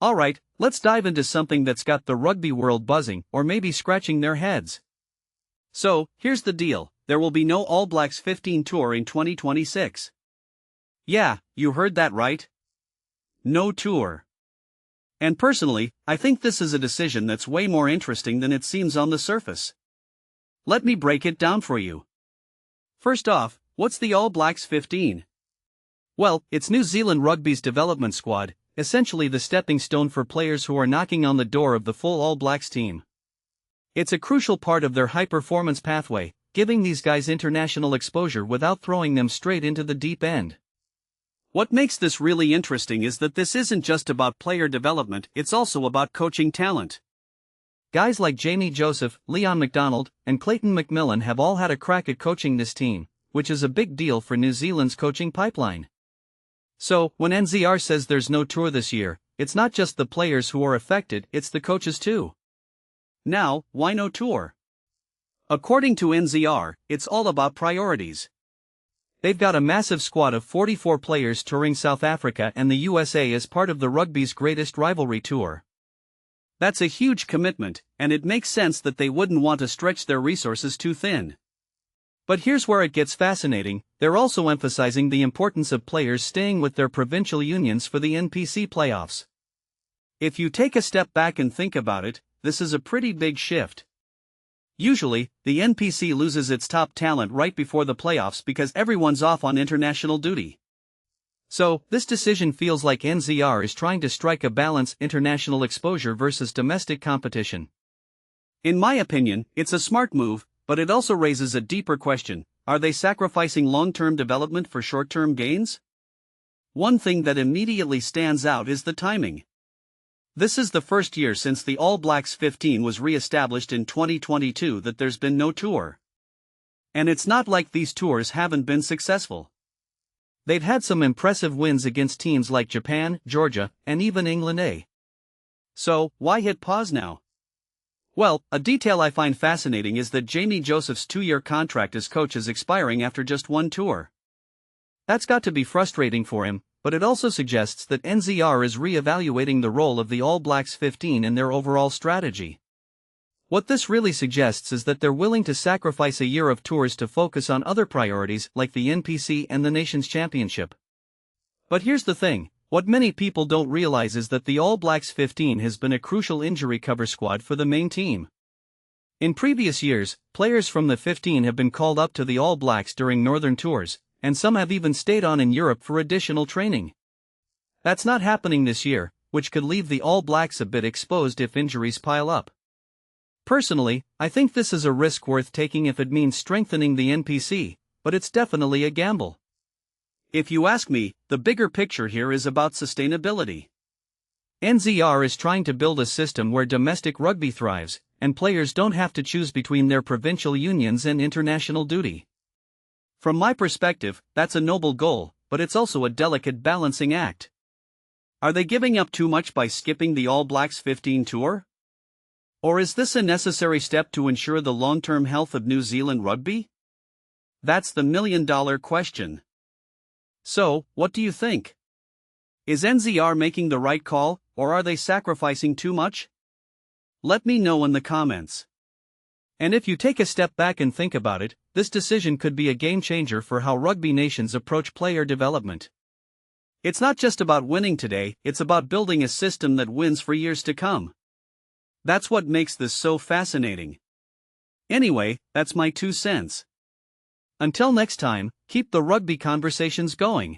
Alright, let's dive into something that's got the rugby world buzzing or maybe scratching their heads. So, here's the deal, there will be no All Blacks 15 tour in 2026. Yeah, you heard that right. No tour. And personally, I think this is a decision that's way more interesting than it seems on the surface. Let me break it down for you. First off, what's the All Blacks 15? Well, it's New Zealand Rugby's development squad, essentially the stepping stone for players who are knocking on the door of the full All Blacks team. It's a crucial part of their high-performance pathway, giving these guys international exposure without throwing them straight into the deep end. What makes this really interesting is that this isn't just about player development, it's also about coaching talent. Guys like Jamie Joseph, Leon MacDonald, and Clayton McMillan have all had a crack at coaching this team, which is a big deal for New Zealand's coaching pipeline. So, when NZR says there's no tour this year, it's not just the players who are affected, it's the coaches too. Now, why no tour? According to NZR, it's all about priorities. They've got a massive squad of 44 players touring South Africa and the USA as part of the rugby's greatest rivalry tour. That's a huge commitment, and it makes sense that they wouldn't want to stretch their resources too thin. But here's where it gets fascinating, they're also emphasizing the importance of players staying with their provincial unions for the NPC playoffs. If you take a step back and think about it, this is a pretty big shift. Usually, the NPC loses its top talent right before the playoffs because everyone's off on international duty. So, this decision feels like NZR is trying to strike a balance: international exposure versus domestic competition. In my opinion, it's a smart move, but it also raises a deeper question: are they sacrificing long-term development for short-term gains? One thing that immediately stands out is the timing. This is the first year since the All Blacks 15 was re-established in 2022 that there's been no tour. And it's not like these tours haven't been successful. They've had some impressive wins against teams like Japan, Georgia, and even England. So, why hit pause now? Well, a detail I find fascinating is that Jamie Joseph's 2-year contract as coach is expiring after just one tour. That's got to be frustrating for him, but it also suggests that NZR is re-evaluating the role of the All Blacks 15 in their overall strategy. What this really suggests is that they're willing to sacrifice a year of tours to focus on other priorities like the NPC and the Nations Championship. But here's the thing. What many people don't realize is that the All Blacks 15 has been a crucial injury cover squad for the main team. In previous years, players from the 15 have been called up to the All Blacks during northern tours, and some have even stayed on in Europe for additional training. That's not happening this year, which could leave the All Blacks a bit exposed if injuries pile up. Personally, I think this is a risk worth taking if it means strengthening the NPC, but it's definitely a gamble. If you ask me, the bigger picture here is about sustainability. NZR is trying to build a system where domestic rugby thrives, and players don't have to choose between their provincial unions and international duty. From my perspective, that's a noble goal, but it's also a delicate balancing act. Are they giving up too much by skipping the All Blacks 15 tour? Or is this a necessary step to ensure the long-term health of New Zealand rugby? That's the million-dollar question. So, what do you think? Is NZR making the right call, or are they sacrificing too much? Let me know in the comments. And if you take a step back and think about it, this decision could be a game changer for how rugby nations approach player development. It's not just about winning today, it's about building a system that wins for years to come. That's what makes this so fascinating. Anyway, that's my 2 cents. Until next time, keep the rugby conversations going.